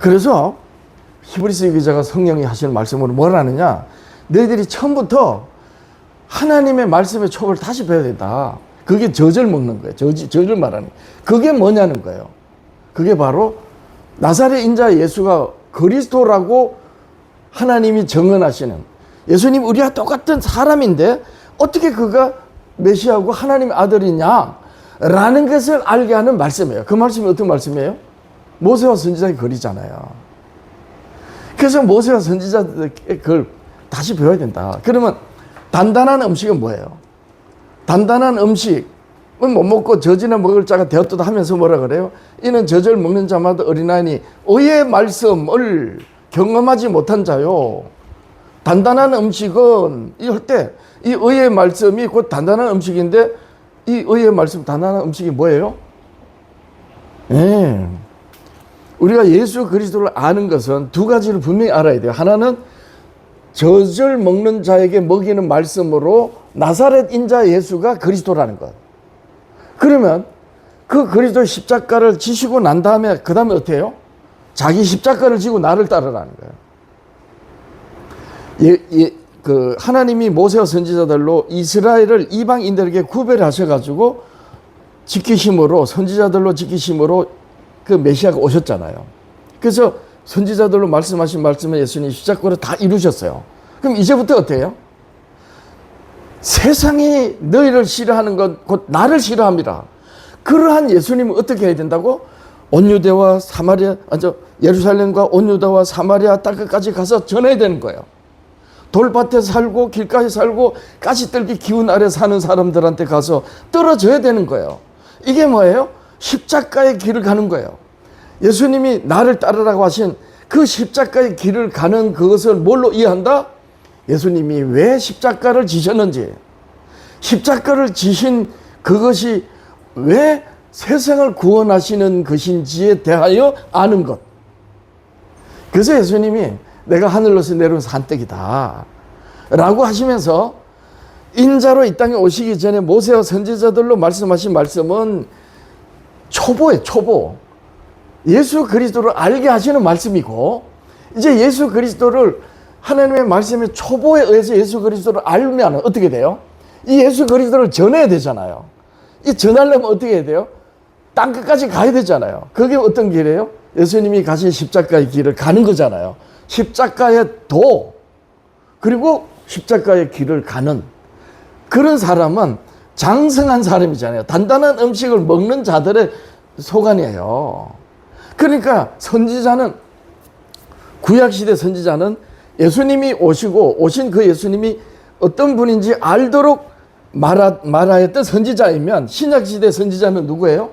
그래서 히브리서 기자가 성령이 하시는 말씀으로 뭘 하느냐, 너희들이 처음부터 하나님의 말씀의 촉을 다시 배워야 된다. 그게 젖을 먹는 거예요. 젖을 말하는 거예요. 그게 뭐냐는 거예요. 그게 바로 나사렛 인자 예수가 그리스도라고 하나님이 정언하시는, 예수님 우리와 똑같은 사람인데 어떻게 그가 메시아고 하나님의 아들이냐 라는 것을 알게 하는 말씀이에요. 그 말씀이 어떤 말씀이에요? 모세와 선지자의 글이잖아요. 그래서 모세와 선지자의 글 다시 배워야 된다. 그러면 단단한 음식은 뭐예요? 단단한 음식은 못 먹고 젖이나 먹을 자가 되었다 하면서 뭐라 그래요? 이는 젖을 먹는 자마다 어린아이니 의의 말씀을 경험하지 못한 자요. 단단한 음식은 이럴 때 이 의의 말씀이 곧 단단한 음식인데, 이 의의 말씀 단단한 음식이 뭐예요? 우리가 예수 그리스도를 아는 것은 두 가지를 분명히 알아야 돼요. 하나는 젖을 먹는 자에게 먹이는 말씀으로 나사렛 인자 예수가 그리스도라는 것. 그러면 그 그리스도의 십자가를 지시고 난 다음에 그 다음에 어떻게 해요? 자기 십자가를 지고 나를 따르라는 거예요. 그 하나님이 모세와 선지자들로 이스라엘을 이방인들에게 구별하셔가지고 지키심으로, 선지자들로 지키심으로 그 메시아가 오셨잖아요. 그래서 선지자들로 말씀하신 말씀을 예수님이 십자가로 다 이루셨어요. 그럼 이제부터 어때요? 요 세상이 너희를 싫어하는 것 곧 나를 싫어합니다. 그러한 예수님은 어떻게 해야 된다고? 온유대와 사마리아, 예루살렘과 온유대와 사마리아 땅끝까지 가서 전해야 되는 거예요. 돌밭에 살고 길가에 살고 가시떨기 기운 아래 사는 사람들한테 가서 떨어져야 되는 거예요. 이게 뭐예요? 십자가의 길을 가는 거예요. 예수님이 나를 따르라고 하신 그 십자가의 길을 가는 그것을 뭘로 이해한다? 예수님이 왜 십자가를 지셨는지, 십자가를 지신 그것이 왜 세상을 구원하시는 것인지에 대하여 아는 것. 그래서 예수님이 내가 하늘로서 내려온 산떡이다 라고 하시면서 인자로 이 땅에 오시기 전에 모세와 선지자들로 말씀하신 말씀은 초보예요. 초보. 예수 그리스도를 알게 하시는 말씀이고, 이제 예수 그리스도를 하나님의 말씀의 초보에 의해서 예수 그리스도를 알면 어떻게 돼요? 이 예수 그리스도를 전해야 되잖아요. 이 전하려면 어떻게 해야 돼요? 땅끝까지 가야 되잖아요. 그게 어떤 길이에요? 예수님이 가신 십자가의 길을 가는 거잖아요. 십자가의 도, 그리고 십자가의 길을 가는 그런 사람은 장성한 사람이잖아요. 단단한 음식을 먹는 자들의 소관이에요. 그러니까 선지자는, 구약시대 선지자는 예수님이 오신 그 예수님이 어떤 분인지 알도록 말하였던 선지자이면, 신약시대 선지자는 누구예요?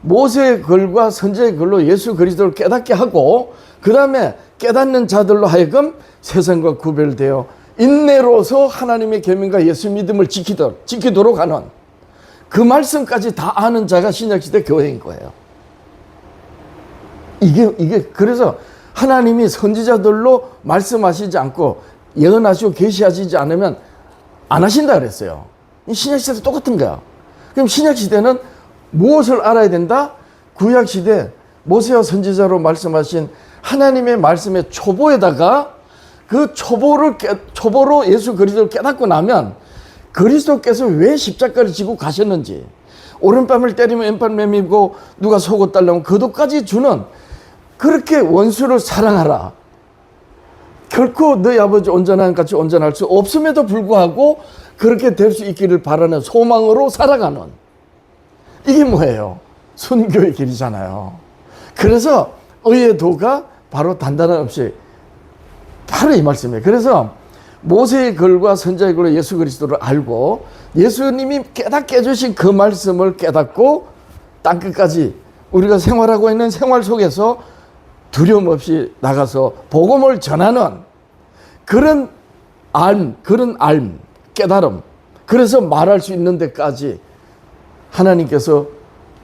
모세의 글과 선지자의 글로 예수 그리스도를 깨닫게 하고 그 다음에 깨닫는 자들로 하여금 세상과 구별되어 인내로서 하나님의 계명과 예수 믿음을 지키도록 하는 그 말씀까지 다 아는 자가 신약시대 교회인 거예요. 이게 그래서 하나님이 선지자들로 말씀하시지 않고 예언하시고 계시하시지 않으면 안 하신다 그랬어요. 신약시대도 똑같은 거야. 그럼 신약시대는 무엇을 알아야 된다? 구약시대 모세와 선지자로 말씀하신 하나님의 말씀의 초보에다가 그 초보로 예수 그리스도를 깨닫고 나면 그리스도께서 왜 십자가를 지고 가셨는지, 오른밤을 때리면 왼밤 매미고 누가 속옷 달라면 겉옷까지 주는, 그렇게 원수를 사랑하라. 결코 너희 아버지 온전한 같이 온전할 수 없음에도 불구하고 그렇게 될 수 있기를 바라는 소망으로 살아가는, 이게 뭐예요? 순교의 길이잖아요. 그래서 의의 도가 바로 단단한 음식, 바로 이 말씀이에요. 그래서 모세의 글과 선지자의 글로 예수 그리스도를 알고 예수님이 깨닫게 해주신 그 말씀을 깨닫고 땅끝까지 우리가 생활하고 있는 생활 속에서 두려움 없이 나가서 복음을 전하는 그런 알, 깨달음, 그래서 말할 수 있는 데까지 하나님께서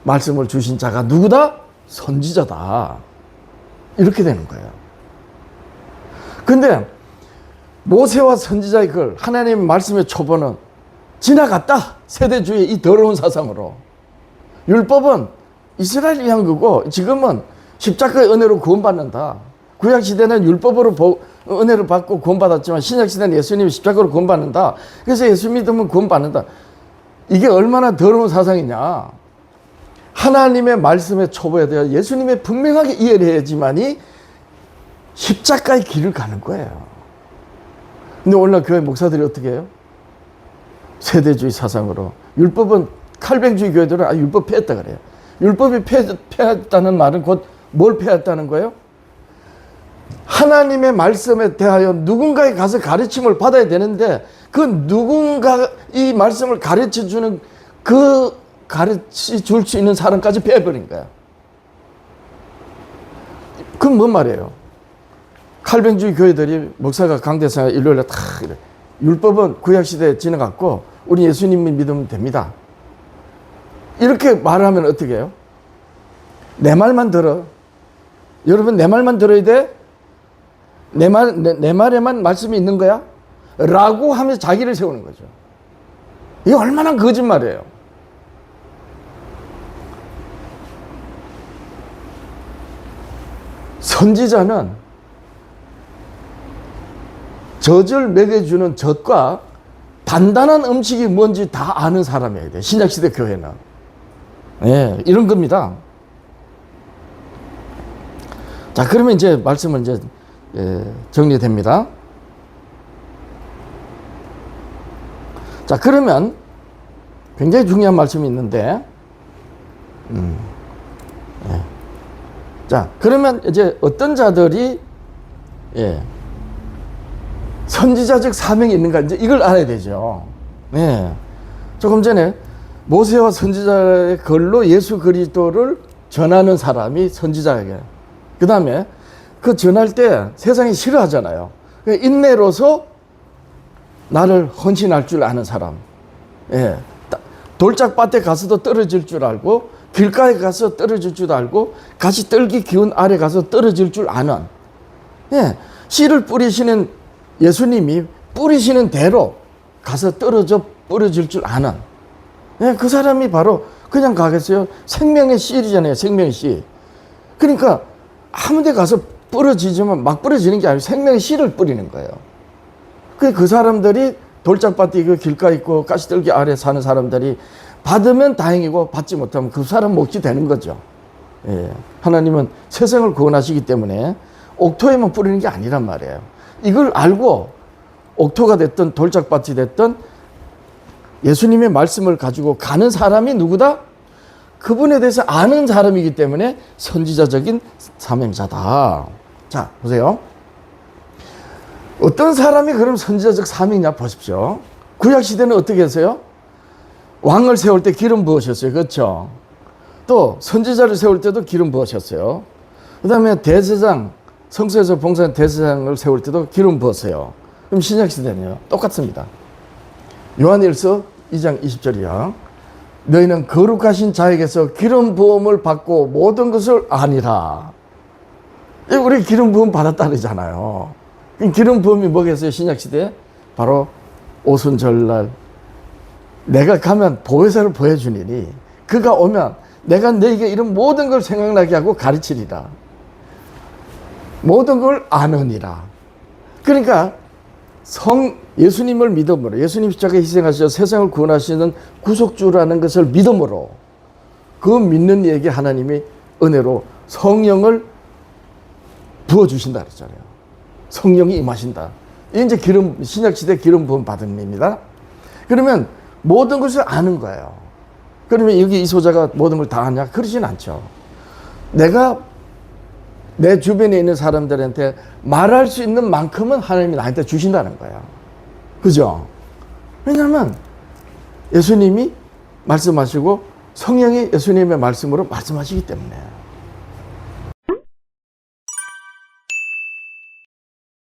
말씀을 주신 자가 누구다? 선지자다. 이렇게 되는 거예요. 근데 모세와 선지자의 글, 하나님의 말씀의 초보는 지나갔다. 세대주의 이 더러운 사상으로. 율법은 이스라엘을 위한 거고 지금은 십자가의 은혜로 구원받는다. 구약시대는 율법으로 은혜를 받고 구원받았지만 신약시대는 예수님이 십자가로 구원받는다. 그래서 예수 믿으면 구원받는다. 이게 얼마나 더러운 사상이냐. 하나님의 말씀에 초보에 대해 예수님의 분명하게 이해를 해야지만이 십자가의 길을 가는 거예요. 근데 오늘날 교회 목사들이 어떻게 해요? 세대주의 사상으로. 율법은 칼뱅주의 교회들은 율법 폐했다 그래요. 율법이 폐했다는 말은 곧 뭘 폐했다는 거예요? 하나님의 말씀에 대하여 누군가에 가서 가르침을 받아야 되는데 그 누군가 이 말씀을 가르쳐 주는 그 가르쳐 줄 수 있는 사람까지 빼버린 거야. 그건 뭔 말이에요? 칼뱅주의 교회들이 목사가 강대상에 일요일에 다 이래. 율법은 구약시대에 지나갔고 우리 예수님을 믿으면 됩니다. 이렇게 말하면 어떻게 해요? 내 말만 들어. 여러분 내 말만 들어야 돼? 내 말에만 말씀이 있는 거야? 라고 하면서 자기를 세우는 거죠. 이게 얼마나 거짓말이에요. 선지자는 젖을 먹여주는 젖과 단단한 음식이 뭔지 다 아는 사람이어야 돼. 신약시대 교회는. 예, 이런 겁니다. 자, 그러면 이제 말씀은 이제 정리됩니다. 자, 그러면 굉장히 중요한 말씀이 있는데, 자, 그러면 이제 어떤 자들이 선지자적 사명이 있는가 이제 이걸 알아야 되죠. 네. 조금 전에 모세와 선지자의 글로 예수 그리스도를 전하는 사람이 선지자에게. 그 다음에 그 전할 때 세상이 싫어하잖아요. 인내로서 나를 헌신할 줄 아는 사람. 예. 돌짝밭에 가서도 떨어질 줄 알고 길가에 가서 떨어질 줄 알고 가시 떨기 기운 아래 가서 떨어질 줄 아는. 예. 씨를 뿌리시는 예수님이 뿌리시는 대로 가서 부러질 줄 아는. 예. 그 사람이 바로 그냥 가겠어요? 생명의 씨이잖아요. 생명의 씨. 그러니까 아무 데 가서 부러지지만 막 부러지는 게 아니고 생명의 씨를 뿌리는 거예요. 그 사람들이 돌짝밭에 있고 길가에 있고 가시떨기 아래 사는 사람들이 받으면 다행이고 받지 못하면 그 사람 몫이 되는 거죠. 예. 하나님은 세상을 구원하시기 때문에 옥토에만 뿌리는 게 아니란 말이에요. 이걸 알고 옥토가 됐든 돌짝밭이 됐든 예수님의 말씀을 가지고 가는 사람이 누구다? 그분에 대해서 아는 사람이기 때문에 선지자적인 사명자다. 자, 보세요. 어떤 사람이 그럼 선지자적 사명이냐 보십시오. 구약시대는 어떻게 했어요? 왕을 세울 때 기름 부으셨어요. 그렇죠? 또 선지자를 세울 때도 기름 부으셨어요. 그 다음에 대제사장, 성소에서 봉사하는 대제사장을 세울 때도 기름 부었어요. 그럼 신약시대는요? 똑같습니다. 요한일서 2장 20절이야. 너희는 거룩하신 자에게서 기름 부음을 받고 모든 것을 아니라. 우리 기름 부음 받았다 그러잖아요. 기름 부음이 뭐겠어요? 신약시대? 바로 오순절날 내가 가면 보혜사를 보여주니니 그가 오면 내가 너에게 이런 모든 걸 생각나게 하고 가르치리라. 모든 걸 아느니라. 그러니까 예수님을 믿음으로, 예수님 십자가에 희생하셔서 세상을 구원하시는 구속주라는 것을 믿음으로, 그 믿는 이에게 하나님이 은혜로 성령을 부어주신다 그랬잖아요. 성령이 임하신다. 이게 이제 신약시대 기름 부음 받은 입니다. 그러면 모든 것을 아는 거예요. 그러면 여기 이 소자가 모든 걸 다 아냐? 그러진 않죠. 내가 내 주변에 있는 사람들한테 말할 수 있는 만큼은 하나님이 나한테 주신다는 거야. 그죠? 왜냐하면 예수님이 말씀하시고 성령이 예수님의 말씀으로 말씀하시기 때문에.